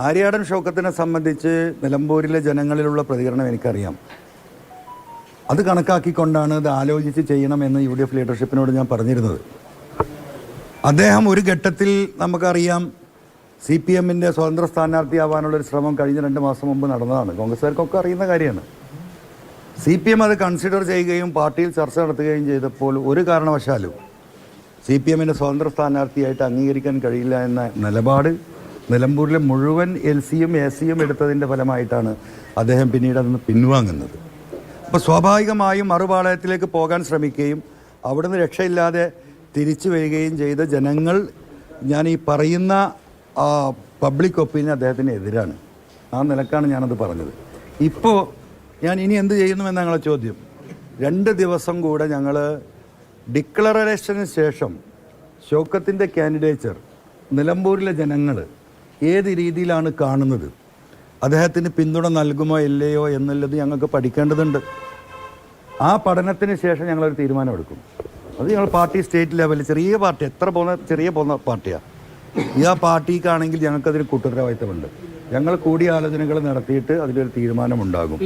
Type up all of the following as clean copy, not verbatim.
ആര്യാടൻ ഷൗക്കത്തിനെ സംബന്ധിച്ച് നിലമ്പൂരിലെ ജനങ്ങളിലുള്ള പ്രതികരണം എനിക്കറിയാം. അത് കണക്കാക്കിക്കൊണ്ടാണ് ഇത് ആലോചിച്ച് ചെയ്യണമെന്ന് UDF ലീഡർഷിപ്പിനോട് ഞാൻ പറഞ്ഞിരുന്നത്. അദ്ദേഹം ഒരു ഘട്ടത്തിൽ നമുക്കറിയാം CPMൻ്റെ സ്വതന്ത്ര സ്ഥാനാർത്ഥിയാവാനുള്ളൊരു ശ്രമം കഴിഞ്ഞ 2 മാസം മുമ്പ് നടന്നതാണ്. കോൺഗ്രസ്സുകാർക്കൊക്കെ അറിയുന്ന കാര്യമാണ്. CPM അത് കൺസിഡർ ചെയ്യുകയും പാർട്ടിയിൽ ചർച്ച നടത്തുകയും ചെയ്തപ്പോൾ ഒരു കാരണവശാലും CPMൻ്റെ സ്വതന്ത്ര സ്ഥാനാർത്ഥിയായിട്ട് അംഗീകരിക്കാൻ കഴിയില്ല എന്ന നിലപാട് നിലമ്പൂരിലെ മുഴുവൻ LCയും AC-യും എടുത്തതിൻ്റെ ഫലമായിട്ടാണ് അദ്ദേഹം പിന്നീട് അതിന് പിൻവാങ്ങുന്നത്. അപ്പോൾ സ്വാഭാവികമായും മറുപാളയത്തിലേക്ക് പോകാൻ ശ്രമിക്കുകയും അവിടുന്ന് രക്ഷയില്ലാതെ തിരിച്ചു വരികയും ചെയ്ത ജനങ്ങൾ ഞാൻ ഈ പറയുന്ന പബ്ലിക് ഒപ്പീനിയൻ അദ്ദേഹത്തിന് എതിരാണ്. ആ നിലക്കാണ് ഞാനത് പറഞ്ഞത്. ഇപ്പോൾ ഞാൻ ഇനി എന്ത് ചെയ്യുന്നുവെന്ന് ഞങ്ങളെ ചോദ്യം. 2 ദിവസം കൂടെ ഞങ്ങൾ ഡിക്ലറേഷന് ശേഷം ഷൗക്കത്തിൻ്റെ കാൻഡിഡേച്ചർ നിലമ്പൂരിലെ ജനങ്ങൾ ഏത് രീതിയിലാണ് കാണുന്നത്, അദ്ദേഹത്തിന് പിന്തുണ നൽകുമോ ഇല്ലയോ എന്നുള്ളത് ഞങ്ങൾക്ക് പഠിക്കേണ്ടതുണ്ട്. ആ പഠനത്തിന് ശേഷം ഞങ്ങളൊരു തീരുമാനമെടുക്കും. അത് ഞങ്ങൾ പാർട്ടി സ്റ്റേറ്റ് ലെവലിൽ ചെറിയ പാർട്ടി ചെറിയ പാർട്ടിയാണ്. ആ പാർട്ടിക്കാണെങ്കിൽ ഞങ്ങൾക്കതിന് കൂട്ടുത്തരവാദിത്തമുണ്ട്. ഞങ്ങൾ കൂടിയാലോചനകൾ നടത്തിയിട്ട് അതിലൊരു തീരുമാനമുണ്ടാകും.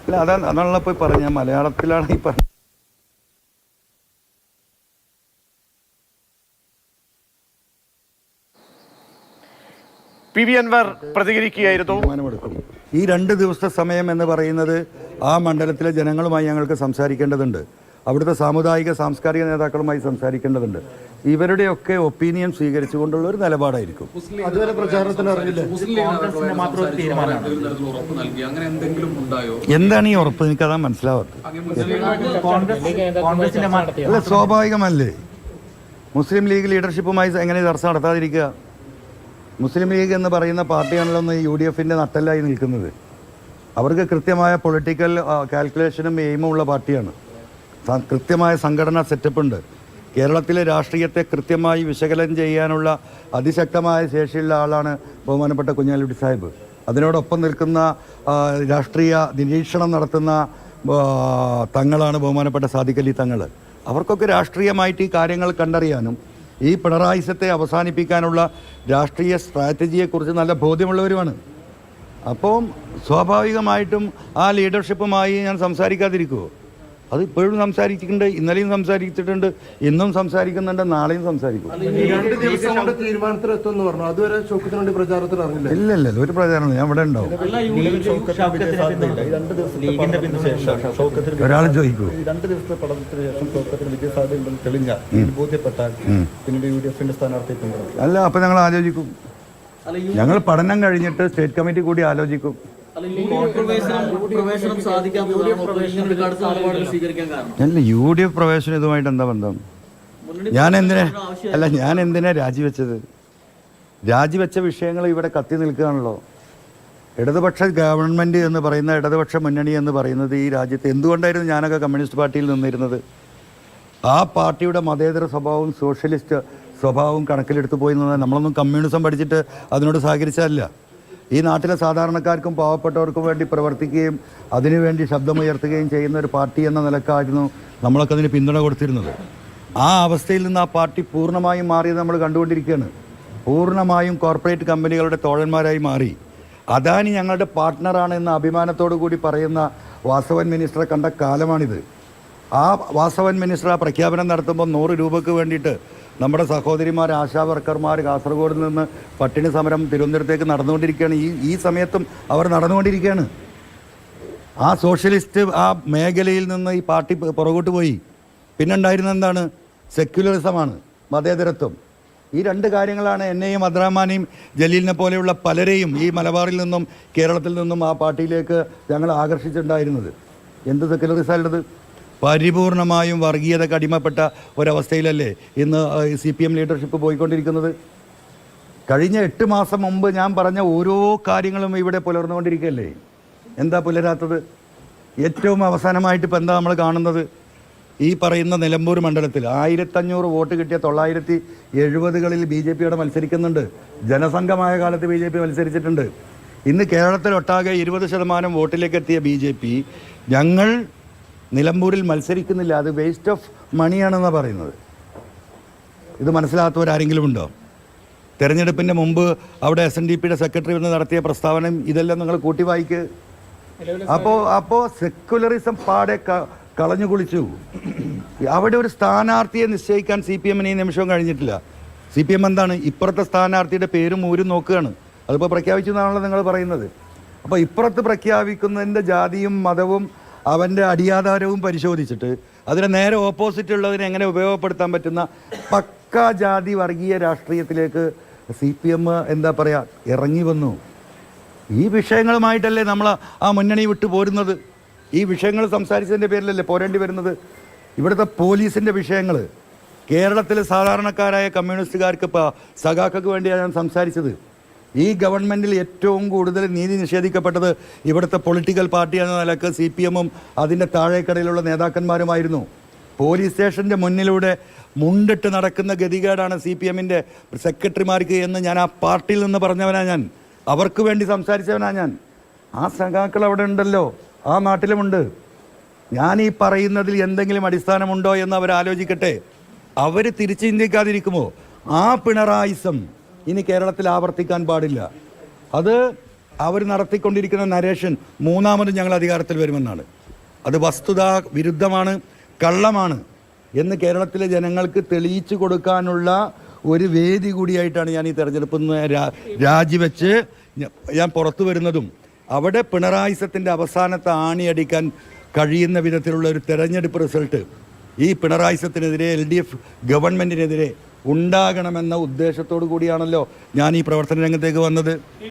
അല്ല, അതാണല്ലോ പോയി പറഞ്ഞ മലയാളത്തിലാണ് ഈ പറഞ്ഞത്. PV അൻവർ പ്രതികരിക്കുകയായിരുന്നു. തീരുമാനമെടുക്കും. ഈ 2 ദിവസത്തെ സമയം എന്ന് പറയുന്നത് ആ മണ്ഡലത്തിലെ ജനങ്ങളുമായി ഞങ്ങൾക്ക് സംസാരിക്കേണ്ടതുണ്ട്. അവിടുത്തെ സാമുദായിക സാംസ്കാരിക നേതാക്കളുമായി സംസാരിക്കേണ്ടതുണ്ട്. ഇവരുടെയൊക്കെ ഒപ്പീനിയൻ സ്വീകരിച്ചുകൊണ്ടുള്ള ഒരു നിലപാടായിരിക്കും. എന്താണ് ഈ ഉറപ്പ്? എനിക്കതാ മനസ്സിലാവാത്തത്. അല്ല, സ്വാഭാവികമല്ലേ മുസ്ലിം ലീഗ് ലീഡർഷിപ്പുമായി എങ്ങനെ ചർച്ച നടത്താതിരിക്കുക? മുസ്ലിം ലീഗ് എന്ന് പറയുന്ന പാർട്ടിയാണല്ലോ ഒന്ന് UDFൻ്റെ നട്ടെല്ലായി നിൽക്കുന്നത്. അവർക്ക് കൃത്യമായ പൊളിറ്റിക്കൽ കാൽക്കുലേഷനും എയിമും ഉള്ള പാർട്ടിയാണ്. കൃത്യമായ സംഘടനാ സെറ്റപ്പുണ്ട്. കേരളത്തിലെ രാഷ്ട്രീയത്തെ കൃത്യമായി വിശകലനം ചെയ്യാനുള്ള അതിശക്തമായ ശേഷിയുള്ള ആളാണ് ബഹുമാനപ്പെട്ട കുഞ്ഞാലിക്കുട്ടി സാഹിബ്. അതിനോടൊപ്പം നിൽക്കുന്ന രാഷ്ട്രീയ നിരീക്ഷണം നടത്തുന്ന തങ്ങളാണ് ബഹുമാനപ്പെട്ട സാദിഖ് അലി തങ്ങൾ. അവർക്കൊക്കെ രാഷ്ട്രീയമായിട്ട് ഈ കാര്യങ്ങൾ കണ്ടറിയാനും ഈ പിണറായിസത്തെ അവസാനിപ്പിക്കാനുള്ള രാഷ്ട്രീയ സ്ട്രാറ്റജിയെക്കുറിച്ച് നല്ല ബോധ്യമുള്ളവരുമാണ്. അപ്പം സ്വാഭാവികമായിട്ടും ആ ലീഡർഷിപ്പുമായി ഞാൻ സംസാരിക്കാതിരിക്കുമോ? അത് ഇപ്പോഴും സംസാരിച്ചിട്ടുണ്ട്, ഇന്നലെയും സംസാരിച്ചിട്ടുണ്ട്, ഇന്നും സംസാരിക്കുന്നുണ്ട്, നാളെയും സംസാരിക്കും. ഇല്ലല്ല, ഒരു പ്രചാരണം ഞാൻ ഇവിടെ ഉണ്ടാവും. ഒരാൾ ചോദിക്കൂ. അല്ല, അപ്പൊ ഞങ്ങൾ ആലോചിക്കും. ഞങ്ങൾ പഠനം കഴിഞ്ഞിട്ട് സ്റ്റേറ്റ് കമ്മിറ്റി കൂടി ആലോചിക്കും. അല്ല, UDF പ്രവേശനം ഇതുമായിട്ട് എന്താ ബന്ധം? ഞാൻ എന്തിനാ രാജിവെച്ചത്? രാജിവെച്ച വിഷയങ്ങൾ ഇവിടെ കത്തി നിൽക്കുകയാണല്ലോ. ഇടതുപക്ഷ ഗവൺമെൻറ് എന്ന് പറയുന്ന ഇടതുപക്ഷ മുന്നണി എന്ന് പറയുന്നത് ഈ രാജ്യത്ത് എന്തുകൊണ്ടായിരുന്നു ഞാനൊക്കെ കമ്മ്യൂണിസ്റ്റ് പാർട്ടിയിൽ നിന്നിരുന്നത്? ആ പാർട്ടിയുടെ മതേതര സ്വഭാവവും സോഷ്യലിസ്റ്റ് സ്വഭാവവും കണക്കിലെടുത്ത് പോയി നിന്നാൽ നമ്മളൊന്നും കമ്മ്യൂണിസം പഠിച്ചിട്ട് അതിനോട് സഹകരിച്ചതല്ല. ഈ നാട്ടിലെ സാധാരണക്കാർക്കും പാവപ്പെട്ടവർക്കും വേണ്ടി പ്രവർത്തിക്കുകയും അതിനുവേണ്ടി ശബ്ദമുയർത്തുകയും ചെയ്യുന്ന ഒരു പാർട്ടി എന്ന നിലക്കായിരുന്നു നമ്മളൊക്കെ അതിന് പിന്തുണ കൊടുത്തിരുന്നത്. ആ അവസ്ഥയിൽ നിന്ന് ആ പാർട്ടി പൂർണ്ണമായും മാറിയത് നമ്മൾ കണ്ടുകൊണ്ടിരിക്കുകയാണ്. പൂർണ്ണമായും കോർപ്പറേറ്റ് കമ്പനികളുടെ തോഴന്മാരായി മാറി. അദാനി ഞങ്ങളുടെ പാർട്ട്ണറാണ് എന്ന അഭിമാനത്തോടു കൂടി പറയുന്ന വാസവൻ മിനിസ്റ്ററെ കണ്ട കാലമാണിത്. ആ വാസവൻ മിനിസ്റ്റർ ആ പ്രഖ്യാപനം നടത്തുമ്പോൾ 100 രൂപയ്ക്ക് വേണ്ടിയിട്ട് നമ്മുടെ സഹോദരിമാർ ആശാ വർക്കർമാർ കാസർഗോഡ് നിന്ന് പട്ടിണി സമരം തിരുവനന്തപുരത്തേക്ക് നടന്നുകൊണ്ടിരിക്കുകയാണ്. ഈ സമയത്തും അവർ നടന്നുകൊണ്ടിരിക്കുകയാണ്. ആ സോഷ്യലിസ്റ്റ് ആ മേഖലയിൽ നിന്ന് ഈ പാർട്ടി പുറകോട്ട് പോയി. പിന്നെ ഉണ്ടായിരുന്ന എന്താണ്? സെക്യുലറിസമാണ്, മതേതരത്വം. ഈ 2 കാര്യങ്ങളാണ് എന്നെയും അബ്ദുറഹ്മാനെയും ജലീലിനെ പോലെയുള്ള പലരെയും ഈ മലബാറിൽ നിന്നും കേരളത്തിൽ നിന്നും ആ പാർട്ടിയിലേക്ക് ഞങ്ങൾ ആകർഷിച്ചിട്ടുണ്ടായിരുന്നത്. എന്ത് സെക്യുലറിസമുള്ളത്? പരിപൂർണമായും വർഗീയതയ്ക്ക് അടിമപ്പെട്ട ഒരവസ്ഥയിലല്ലേ ഇന്ന് CPM ലീഡർഷിപ്പ് പോയിക്കൊണ്ടിരിക്കുന്നത്? കഴിഞ്ഞ 8 മാസം മുമ്പ് ഞാൻ പറഞ്ഞ ഓരോ കാര്യങ്ങളും ഇവിടെ പുലർന്നുകൊണ്ടിരിക്കുകയല്ലേ. എന്താ പുലരാത്തത്? ഏറ്റവും അവസാനമായിട്ട് ഇപ്പം എന്താ നമ്മൾ കാണുന്നത്? ഈ പറയുന്ന നിലമ്പൂർ മണ്ഡലത്തിൽ 1500 വോട്ട് കിട്ടിയ 970കളിൽ BJP മത്സരിക്കുന്നുണ്ട്. ജനസംഘമായ കാലത്ത് BJP മത്സരിച്ചിട്ടുണ്ട്. ഇന്ന് കേരളത്തിലൊട്ടാകെ 20% വോട്ടിലേക്ക് എത്തിയ BJP ഞങ്ങൾ നിലമ്പൂരിൽ മത്സരിക്കുന്നില്ല, അത് വേസ്റ്റ് ഓഫ് മണിയാണെന്നാണ് പറയുന്നത്. ഇത് മനസ്സിലാത്തവരാരെങ്കിലും ഉണ്ടോ? തെരഞ്ഞെടുപ്പിൻ്റെ മുമ്പ് അവിടെ SNDPയുടെ സെക്രട്ടറി വന്ന് നടത്തിയ പ്രസ്താവന ഇതെല്ലാം നിങ്ങൾ കൂട്ടി വായിക്ക്. അപ്പോൾ സെക്കുലറിസം പാടെ കളഞ്ഞു കുളിച്ചു. അവിടെ ഒരു സ്ഥാനാർത്ഥിയെ നിശ്ചയിക്കാൻ CPM ഈ നിമിഷവും കഴിഞ്ഞിട്ടില്ല. CPM എന്താണ്, ഇപ്പുറത്തെ സ്ഥാനാർത്ഥിയുടെ പേരും ഊരും നോക്കുകയാണ്. അതിപ്പോൾ പ്രഖ്യാപിച്ചു എന്നാണല്ലോ നിങ്ങൾ പറയുന്നത്. അപ്പോൾ ഇപ്പുറത്ത് പ്രഖ്യാപിക്കുന്നതിൻ്റെ ജാതിയും മതവും അവൻ്റെ അടിയാധാരവും പരിശോധിച്ചിട്ട് അതിന് നേരെ ഓപ്പോസിറ്റ് ഉള്ളതിനെ എങ്ങനെ ഉപയോഗപ്പെടുത്താൻ പറ്റുന്ന പക്കാ ജാതി വർഗീയ രാഷ്ട്രീയത്തിലേക്ക് CPM എന്താ പറയുക ഇറങ്ങി വന്നു. ഈ വിഷയങ്ങളുമായിട്ടല്ലേ നമ്മൾ ആ മുന്നണി വിട്ടു പോരുന്നത്. ഈ വിഷയങ്ങൾ സംസാരിച്ചതിൻ്റെ പേരിലല്ലേ പോരേണ്ടി വരുന്നത്. ഇവിടുത്തെ പോലീസിൻ്റെ വിഷയങ്ങൾ, കേരളത്തിലെ സാധാരണക്കാരായ കമ്മ്യൂണിസ്റ്റുകാർക്ക് സഖാക്കൾക്ക് വേണ്ടിയാണ് ഞാൻ സംസാരിച്ചത്. ഈ ഗവൺമെൻറ്റിൽ ഏറ്റവും കൂടുതൽ നീതി നിഷേധിക്കപ്പെട്ടത് ഇവിടുത്തെ പൊളിറ്റിക്കൽ പാർട്ടി എന്ന നിലക്ക് CPM-ഉം അതിൻ്റെ താഴേക്കടയിലുള്ള നേതാക്കന്മാരുമായിരുന്നു. പോലീസ് സ്റ്റേഷൻ്റെ മുന്നിലൂടെ മുണ്ടിട്ട് നടക്കുന്ന ഗതികേടാണ് CPM-ൻ്റെ സെക്രട്ടറിമാർക്ക് എന്ന് ഞാൻ ആ പാർട്ടിയിൽ നിന്ന് പറഞ്ഞവനാ. ഞാൻ അവർക്ക് വേണ്ടി സംസാരിച്ചവനാ. ഞാൻ ആ സഖാക്കൾ അവിടെ ഉണ്ടല്ലോ, ആ നാട്ടിലുമുണ്ട്. ഞാൻ ഈ പറയുന്നതിൽ എന്തെങ്കിലും അടിസ്ഥാനമുണ്ടോ എന്ന് അവർ ആലോചിക്കട്ടെ. അവർ തിരിച്ചു ചിന്തിക്കാതിരിക്കുമോ? ആ പിണറായിസം ഇനി കേരളത്തിൽ ആവർത്തിക്കാൻ പാടില്ല. അത് അവർ നടത്തിക്കൊണ്ടിരിക്കുന്ന നരേഷൻ മൂന്നാമതും ഞങ്ങൾ അധികാരത്തിൽ വരുമെന്നാണ്. അത് വസ്തുതാ വിരുദ്ധമാണ്, കള്ളമാണ് എന്ന് കേരളത്തിലെ ജനങ്ങൾക്ക് തെളിയിച്ചു കൊടുക്കാനുള്ള ഒരു വേദി കൂടിയായിട്ടാണ് ഞാൻ ഈ തെരഞ്ഞെടുപ്പ് രാജിവെച്ച് ഞാൻ പുറത്തു വരുന്നതും. അവിടെ പിണറായിസത്തിൻ്റെ അവസാനത്തെ ആണിയടിക്കാൻ കഴിയുന്ന വിധത്തിലുള്ള ഒരു തെരഞ്ഞെടുപ്പ് റിസൾട്ട് ഈ പിണറായിസത്തിനെതിരെ LDF ഗവൺമെൻറ്റിനെതിരെ ഉണ്ടാകണമെന്ന ഉദ്ദേശത്തോടു കൂടിയാണല്ലോ ഞാൻ ഈ പ്രവർത്തന രംഗത്തേക്ക് വന്നത്.